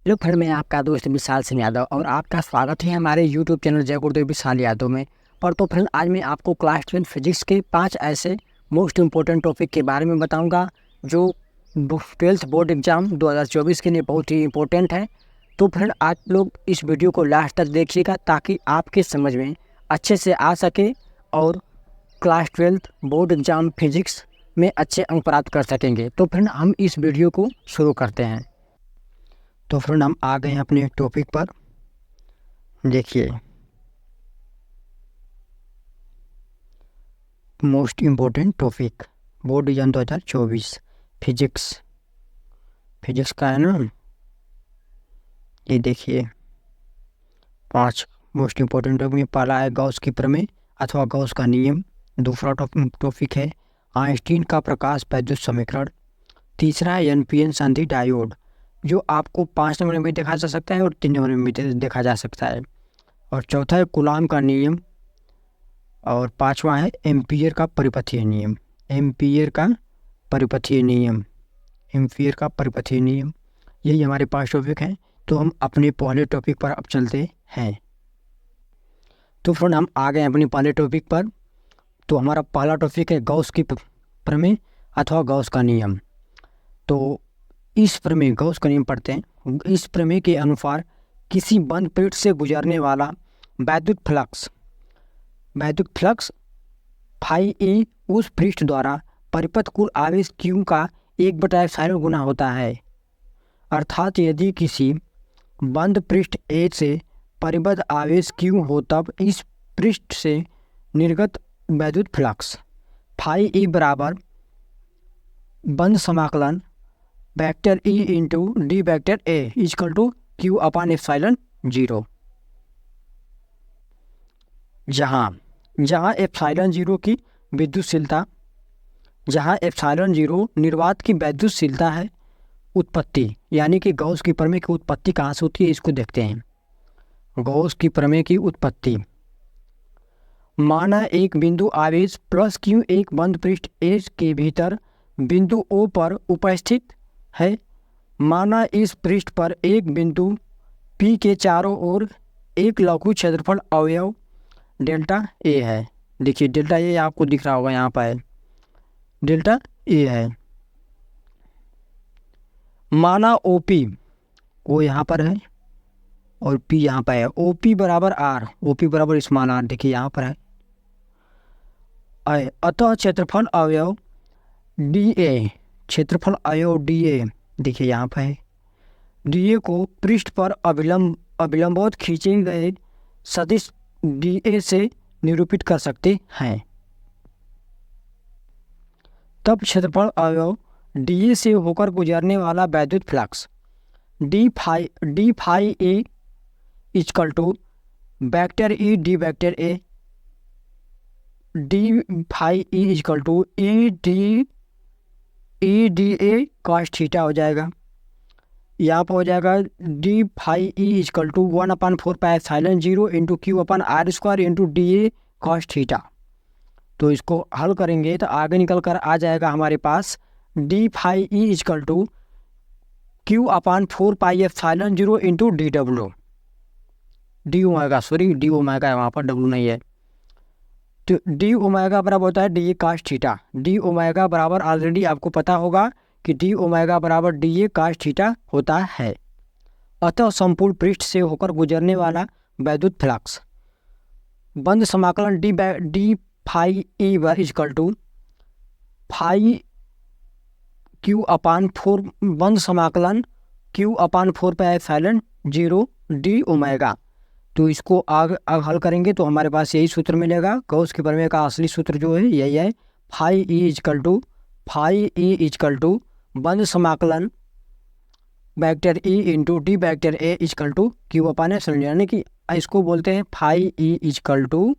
Hello friend, मैं आपका दोस्त विशाल सिंह यादव और आपका स्वागत है हमारे यूट्यूब चैनल जय गुरुदेव विशाल यादव में। और तो फ्रेंड, आज मैं आपको क्लास 12 फिजिक्स के 5 ऐसे मोस्ट इम्पोर्टेंट टॉपिक के बारे में बताऊंगा जो 12th बोर्ड एग्ज़ाम 2024 के लिए बहुत ही इम्पोर्टेंट है। तो फ्रेंड, आप लोग इस वीडियो को लास्ट तक देखिएगा ताकि आपके समझ में अच्छे से आ सके और क्लास 12 बोर्ड एग्ज़ाम फिजिक्स में अच्छे अंक प्राप्त कर सकेंगे। तो फ्रेंड, हम इस वीडियो को शुरू करते हैं। तो फ्रेंड, हम आ गए हैं अपने टॉपिक पर। देखिए, most important topic board exam 2024 physics का है ना। ये देखिए 5 मोस्ट इम्पोर्टेंट टॉपिक में पहला है गॉस की प्रमेय अथवा गॉस का नियम। दूसरा टॉपिक है आइंस्टीन का प्रकाश वैद्युत समीकरण। तीसरा है NPN संधि डायोड, जो आपको 5 नंबर में देखा जा सकता है और 3 नंबर में देखा जा सकता है। और चौथा है कूलाम का नियम। और 5वां है एम्पीयर का परिपथीय नियम। यही हमारे 5 टॉपिक हैं। तो हम अपने पहले टॉपिक पर अब चलते हैं। तो फ्रेंड, हम आ गए अपने पहले टॉपिक पर। तो हमारा पहला टॉपिक है गॉस की प्रमेय अथवा गॉस का नियम। तो इस प्रमेय गॉस का नियम पढ़ते हैं। इस प्रमेय के अनुसार किसी बंद पृष्ठ से गुजरने वाला वैद्युत फ्लक्स फाई ए उस पृष्ठ द्वारा परिपथ कुल आवेश Q का 1/ε गुना होता है। अर्थात यदि किसी बंद पृष्ठ A से परिबद्ध आवेश Q हो, तब इस पृष्ठ से निर्गत वैद्युत फ्लक्स फाई E बराबर बंद समाकलन vector E into D vector A equal to Q/ε0। जहाँ ε0 की विद्युतशीलता, निर्वात की वैद्युतशीलता है। उत्पत्ति यानी कि गॉस की प्रमेय की उत्पत्ति कहाँ से होती है, इसको देखते हैं। गॉस की प्रमेय की उत्पत्ति। माना एक बिंदु आवेश +Q एक बंद पृष्ठ A के भीतर बिंदु O पर उपस्थित है। माना इस पृष्ठ पर एक बिंदु P के चारों ओर एक लघु क्षेत्रफल अवयव डेल्टा A है। देखिए डेल्टा A आपको दिख रहा होगा, यहाँ पर है डेल्टा A है। माना OP वो यहाँ पर है और P यहाँ पर है। OP बराबर R, OP बराबर स्मॉल r, देखिए यहाँ पर है। अतः क्षेत्रफल अवयव DA देखिए यहाँ पर है। DA को पृष्ठ पर अविलंबवत खींचे गए सदिश DA से निरूपित कर सकते हैं। तब क्षेत्रफल अवयव DA से होकर गुजरने वाला वैद्युत flux D phi A equal to vector E d vector A, D phi E equal to E d A cos theta हो जाएगा। यहाँ पर हो जाएगा D phi E equal to 1/4πε0 into Q/r² into DA cos theta. तो इसको हल करेंगे तो आगे निकल कर आ जाएगा हमारे पास D phi E equal to Q/4πε0 into DW। D omega वहाँ पर W नहीं है। तो डी ओमेगा बराबर होता है DA cos theta. D omega बराबर ऑलरेडी आपको पता होगा कि डी ओमेगा बराबर DA cos थीटा होता है। अतः संपूर्ण पृष्ठ से होकर गुजरने वाला वैद्युत फ्लक्स बंद समाकलन D phi E equal to phi Q/4 बंद समाकलन Q/4πε0 डी ओमेगा। तो इसको आग हल करेंगे तो हमारे पास यही सूत्र मिलेगा। गॉस की प्रमेय का असली सूत्र जो है यही है, फाई E इक्वल टू बंद समाकलन vector E into D vector A equal to Q/ε0, यानी कि इसको बोलते हैं phi E equal to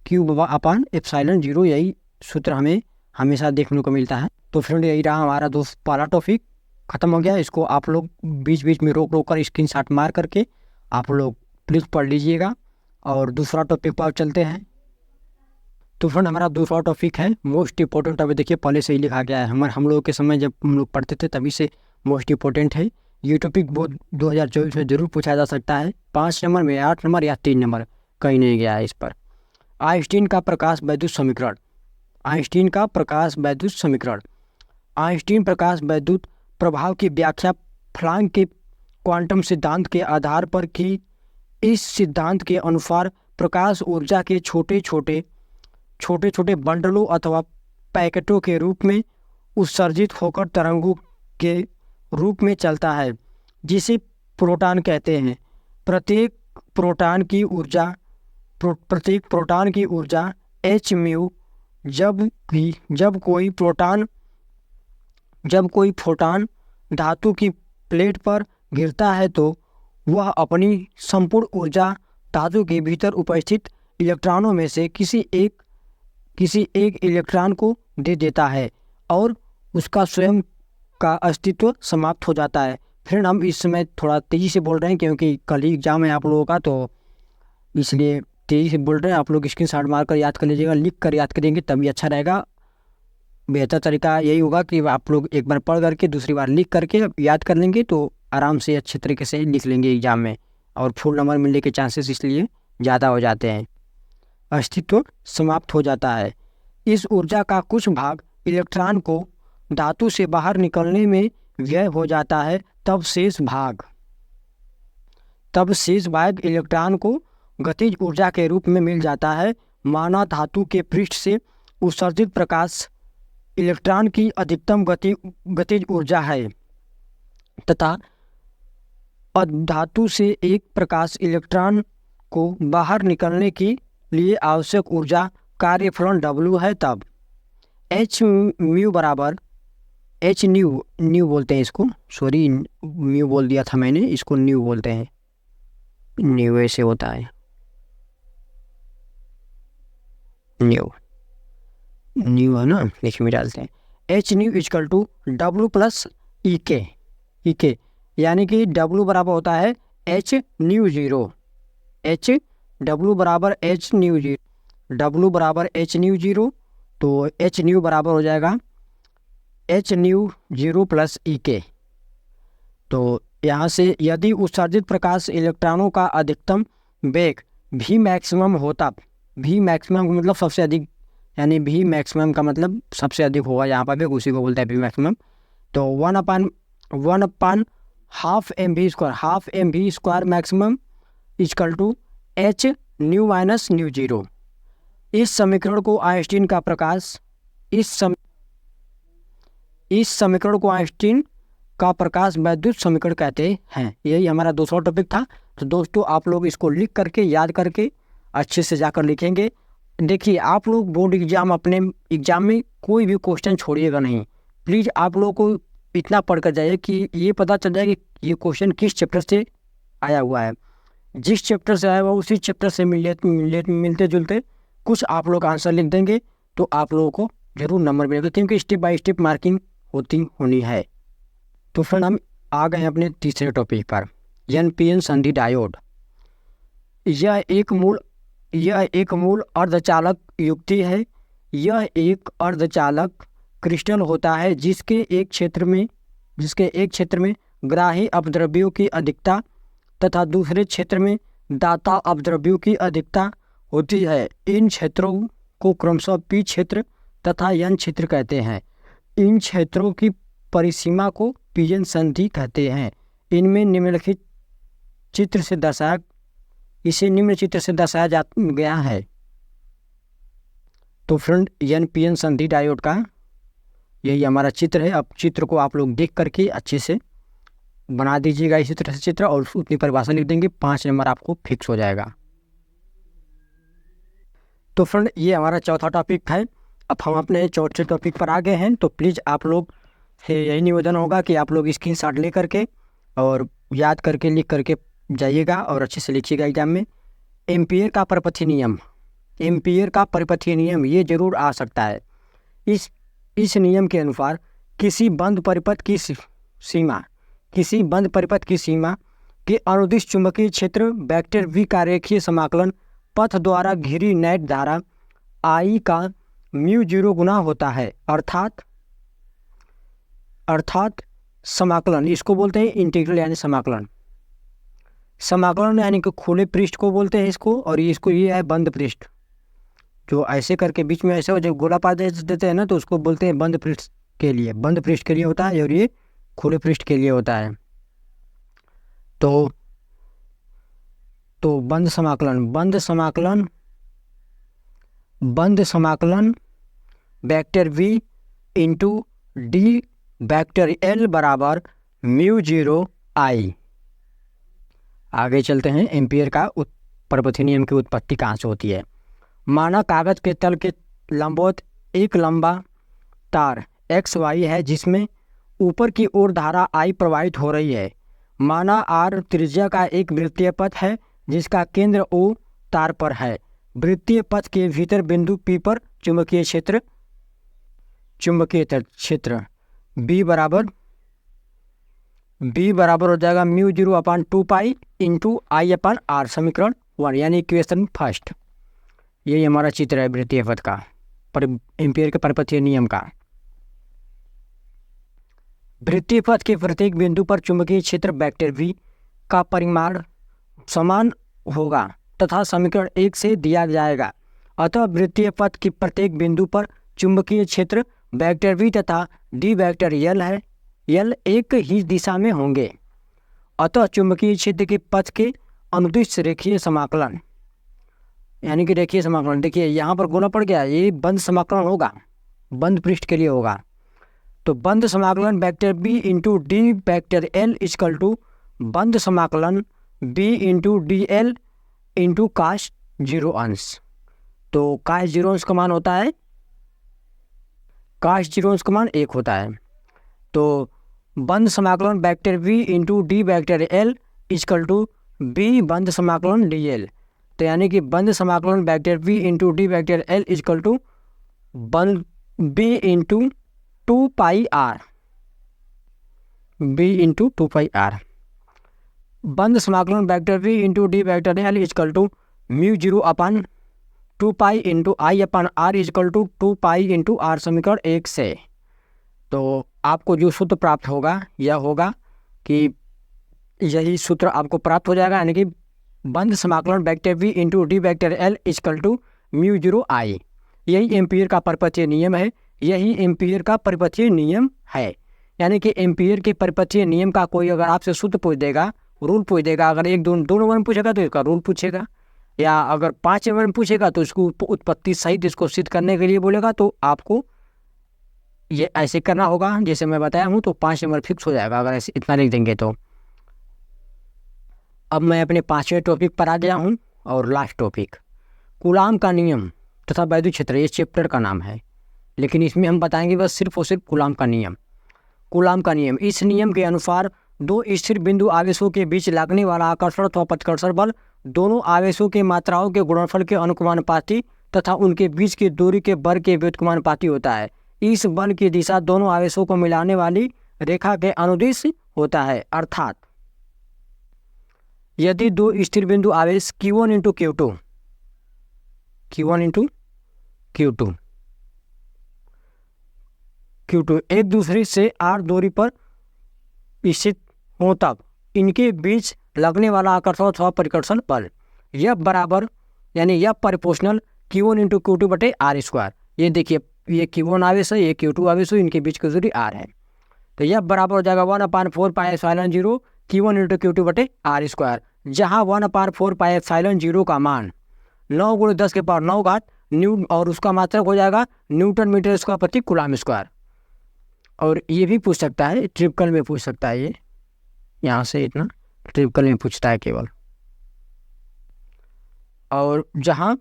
Q/ε0। यही सूत्र हमें हमेशा देखने को मिलता है। तो फ्रेंड, यही रहा हमारा दोस्त पहला टॉपिक, ख़त्म हो गया। इसको आप लोग बीच बीच में रोक कर स्क्रीनशॉट मार करके आप लोग प्लीज़ पढ़ लीजिएगा। और दूसरा टॉपिक पर चलते हैं। तो फ्रेंड, हमारा दूसरा टॉपिक है मोस्ट इम्पोर्टेंट टॉपिक। देखिए पहले से ही लिखा गया है, हम लोगों के समय जब हम लोग पढ़ते थे तभी से मोस्ट इम्पोर्टेंट है। ये टॉपिक बहुत 2024 में जरूर पूछा जा सकता है। 5 नंबर में, 8 नंबर या 3 नंबर, कहीं नहीं गया है इस पर। आइंस्टीन का प्रकाश वैद्युत समीकरण। आइंस्टीन का प्रकाश वैद्युत समीकरण। आइंस्टीन प्रकाश वैद्युत प्रभाव की व्याख्या प्लैंक के क्वांटम सिद्धांत के आधार पर की। इस सिद्धांत के अनुसार प्रकाश ऊर्जा के छोटे छोटे बंडलों अथवा पैकेटों के रूप में उत्सर्जित होकर तरंगों के रूप में चलता है, जिसे प्रोटॉन कहते हैं। प्रत्येक प्रोटॉन की ऊर्जा h म्यू। जब कोई फोटॉन धातु की प्लेट पर गिरता है तो वह अपनी संपूर्ण ऊर्जा धातु के भीतर उपस्थित इलेक्ट्रॉनों में से किसी एक इलेक्ट्रॉन को दे देता है और उसका स्वयं का अस्तित्व समाप्त हो जाता है। फ्रेंड, हम इस समय थोड़ा तेज़ी से बोल रहे हैं क्योंकि कल ही एग्जाम है आप लोगों का, तो इसलिए तेज़ी से बोल रहे हैं। आप लोग स्क्रीनशॉट मारकर याद कर लीजिएगा, लिख कर याद करेंगे तभी अच्छा रहेगा। बेहतर तरीका यही होगा कि आप लोग एक बार पढ़ करके दूसरी बार लिख करके याद कर लेंगे तो आराम से अच्छे तरीके से लिख लेंगे एग्जाम में, और फुल नंबर मिलने के चांसेस इसलिए ज़्यादा हो जाते हैं। अस्तित्व समाप्त हो जाता है। इस ऊर्जा का कुछ भाग इलेक्ट्रॉन को धातु से बाहर निकलने में व्यय हो जाता है, तब शेष भाग इलेक्ट्रॉन को गतिज ऊर्जा के रूप में मिल जाता है। माना धातु के पृष्ठ से उत्सर्जित प्रकाश इलेक्ट्रॉन की अधिकतम गतिज ऊर्जा है तथा धातु से एक प्रकाश इलेक्ट्रॉन को बाहर निकलने के लिए आवश्यक ऊर्जा कार्यफलन W है। तब h म्यू बराबर h न्यू बोलते हैं इसको, सॉरी म्यू बोल दिया था मैंने, इसको न्यू बोलते हैं। न्यू ऐसे होता है, न्यू है ना, लिख में डालते हैं। h nu equal to W plus EK, यानी कि W बराबर होता है h न्यू जीरो। W बराबर h न्यू जीरो, तो h न्यू बराबर हो जाएगा h nu zero plus EK। तो यहाँ से यदि उत्सर्जित प्रकाश इलेक्ट्रॉनों का अधिकतम वेग V मैक्सिमम होता, V मैक्सिमम मतलब सबसे अधिक, यानी V मैक्सिमम का मतलब सबसे अधिक होगा यहाँ पर वेग, उसी को बोलता है V मैक्सिमम। तो 1/1/12 mv² maximum equal to h nu minus nu zero. इस समीकरण को आइंस्टीन का प्रकाश वैद्युत समीकरण कहते हैं। यही हमारा दूसरा टॉपिक था। तो दोस्तों, आप लोग इसको लिख करके याद करके अच्छे से जाकर लिखेंगे। देखिए, आप लोग बोर्ड एग्जाम, अपने एग्जाम में कोई भी क्वेश्चन छोड़िएगा नहीं। प्लीज़ आप लोगों को इतना पढ़ कर जाइए कि ये पता चल जाए कि ये क्वेश्चन किस चैप्टर से आया हुआ है। जिस चैप्टर से आया हुआ उसी चैप्टर से मिलते जुलते कुछ आप लोग आंसर लिख देंगे तो आप लोगों को जरूर नंबर मिलेगा, क्योंकि स्टेप बाय स्टेप मार्किंग होनी है। तो फ्रेंड, हम आ गए अपने तीसरे टॉपिक पर, NPN संधि डायोड। यह एक मूल अर्धचालक युक्ति है। यह एक अर्धचालक क्रिस्टल होता है जिसके एक क्षेत्र में ग्राही अपद्रव्यों की अधिकता तथा दूसरे क्षेत्र में दाता अपद्रव्यों की अधिकता होती है। इन क्षेत्रों को क्रमशः P क्षेत्र तथा N क्षेत्र कहते हैं। इन क्षेत्रों की परिसीमा को PN संधि कहते हैं। इनमें निम्नलिखित चित्र से दर्शाया गया है। तो फ्रेंड, NPN संधि डायोड का यही हमारा चित्र है। अब चित्र को आप लोग देख करके अच्छे से बना दीजिएगा इसी तरह से चित्र, और उतनी परिभाषा लिख देंगे, 5 नंबर आपको फिक्स हो जाएगा। तो फ्रेंड, ये हमारा चौथा टॉपिक है। अब हम अपने चौथे टॉपिक पर आ गए हैं। तो प्लीज़ आप लोग से यही निवेदन होगा कि आप लोग स्क्रीनशॉट ले करके और याद करके लिख करके जाइएगा और अच्छे से लिखिएगा एग्जाम में। एम्पियर का परिपथीय नियम ये जरूर आ सकता है। इस नियम के अनुसार किसी बंद परिपथ की सीमा के अनुदिश चुंबकीय क्षेत्र वेक्टर V का रेखीय समाकलन पथ द्वारा घिरी नेट धारा I का म्यू 0 गुना होता है। अर्थात समाकलन, इसको बोलते हैं इंटीग्रल यानी समाकलन। समाकलन यानी कि खुले पृष्ठ को बोलते हैं इसको, और इसको ये है बंद पृष्ठ। जो ऐसे करके बीच में ऐसे जब गोलापात देते हैं ना, तो उसको बोलते हैं बंद पृष्ठ के लिए, बंद पृष्ठ के लिए होता है, और ये खुले पृष्ठ के लिए होता है। तो बंद समाकलन vector v into D vector l बराबर μ0 I। आगे चलते हैं, एम्पियर का परपथीय नियम की उत्पत्ति कहाँ से होती है। माना कागज के तल के लंबवत एक लंबा तार XY है जिसमें ऊपर की ओर धारा I प्रवाहित हो रही है। माना R त्रिज्या का एक वृत्तीय पथ है जिसका केंद्र O तार पर है। वृत्तीय पथ के भीतर बिंदु P पर चुंबकीय क्षेत्र B बराबर हो जाएगा μ0/2π इंटू I/R, समीकरण 1 यानी इक्वेशन फर्स्ट। यही हमारा चित्र है वृत्तीय पथ का, एम्पियर के परपथीय नियम का। वृत्तीय पथ के प्रत्येक बिंदु पर चुंबकीय क्षेत्र वेक्टर V का परिमाण समान होगा तथा समीकरण 1 से दिया जाएगा। अतः वृत्तीय पथ के प्रत्येक बिंदु पर चुंबकीय क्षेत्र वेक्टर V तथा D वेक्टर L एक ही दिशा में होंगे। अतः चुंबकीय क्षेत्र के पथ के अनुदिश रेखीय समाकलन यानी कि रेखीय समाकलन, देखिए यहाँ पर गोला पड़ गया, ये बंद समाकलन होगा, बंद पृष्ठ के लिए होगा। तो बंद समाकलन vector B into D vector L equal to बंद समाकलन B into D L into cos 0 अंश। तो काश 0 अंश का मान होता है, काश 0 अंश का मान 1 होता है। तो बंद समाकलन vector V into D vector L equal to B बंद समाकलन DL। तो यानी कि बंद समाकलन vector V into D vector L equal to बंद B into 2πr, B into 2πr। बंद समाकलन vector V into D vector L equal to μ0/2π into I/R equal to 2π into R, समीकरण 1 से। तो आपको जो सूत्र प्राप्त होगा यह होगा कि यही सूत्र आपको प्राप्त हो जाएगा, यानी कि बंद समाकलन vector V into D vector L equal to μ0 I। यही एम्पियर का परपथीय नियम है, यही एम्पियर का परपथीय नियम है। यानी कि एम्पियर के परपथीय नियम का कोई अगर आपसे सूत्र पूछ देगा, रूल पूछ देगा, अगर 1 2 नंबर में पूछेगा तो इसका रूल पूछेगा, या अगर 5 नंबर में पूछेगा तो इसको उत्पत्ति सहित इसको सिद्ध करने के लिए बोलेगा, तो आपको ये ऐसे करना होगा जैसे मैं बताया हूँ। तो 5 नंबर फिक्स हो जाएगा अगर ऐसे इतना लिख देंगे तो। अब मैं अपने 5वें टॉपिक पर आ गया हूँ, और लास्ट टॉपिक कूलाम का नियम तथा वैद्युत क्षेत्र, ये चैप्टर का नाम है, लेकिन इसमें हम बताएंगे बस सिर्फ और सिर्फ कूलाम का नियम। कूलाम का नियम, इस नियम के अनुसार दो स्थिर बिंदु आवेशों के बीच लगने वाला आकर्षण अथवा प्रतिकर्षण बल दोनों आवेशों के मात्राओं के गुणनफल के अनुपाती तथा उनके बीच की दूरी के वर्ग के व्युत्क्रमानुपाती होता है। इस बल की दिशा दोनों आवेशों को मिलाने वाली रेखा के अनुदिश होता है। अर्थात यदि दो स्थिर बिंदु आवेश Q1 इंटू Q2 एक दूसरे से R दूरी पर स्थित हो, तब इनके बीच लगने वाला आकर्षण अथवा परिकर्षण बल यह बराबर यानी यह प्रोपोर्शनल Q1 इंटू Q2 बटे R स्क्वायर। ये देखिए, ये Q1 आवेश है, ये Q2 आवेश है, इनके बीच की दूरी R है। तो यह बराबर हो जाएगा 1/4πε0 Q1 इंटू Q2 बटे R स्क्वायर, जहाँ 1/4πε0 का मान 9 × 10⁹ न्यूटन और उसका मात्रक हो जाएगा न्यूटन मीटर स्क्वायर प्रति कूलाम स्क्वायर। और ये भी पूछ सकता है, ट्रिपल में पूछ सकता है, ये यहाँ से इतना ट्रिपल में पूछता है केवल। और जहाँ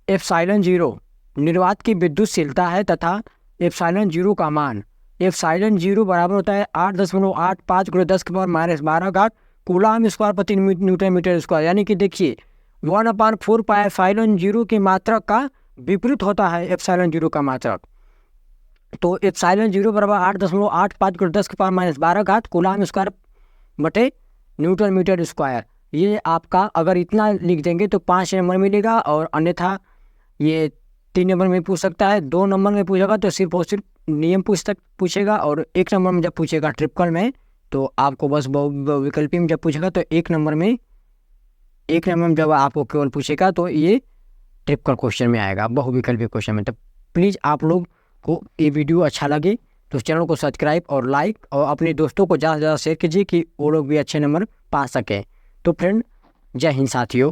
ε0 निर्वात की विद्युतशीलता है तथा ε0 का मान ε0 बराबर होता है 8.85 × 10⁻12 कूलाम स्क्वायर प्रति न्यूटन मीटर स्क्वायर। यानी कि देखिए 1/4πε0 की मात्रक का विपरीत होता है ε0 का मात्रक। तो ε0 बराबर 8.85 × 10⁻12 कूलाम स्क्वायर बटे न्यूटन मीटर स्क्वायर। ये आपका अगर इतना लिख देंगे तो 5 नंबर मिलेगा, और अन्यथा ये 3 नंबर में पूछ सकता है, 2 नंबर में पूछेगा तो सिर्फ और सिर्फ नियम पूछेगा, और 1 नंबर में जब पूछेगा ट्रिपल में तो आपको बस विकल्पी में जब पूछेगा तो 1 नंबर में जब आपको केवल पूछेगा तो ये ट्रिपल क्वेश्चन में आएगा, बहुविकल्पी क्वेश्चन में। तो प्लीज़ आप लोग को ये वीडियो अच्छा लगे तो चैनल को सब्सक्राइब और लाइक और अपने दोस्तों को ज़्यादा से ज़्यादा शेयर कीजिए कि वो लोग भी अच्छे नंबर पा सकें। तो फ्रेंड, जय हिंद साथियों।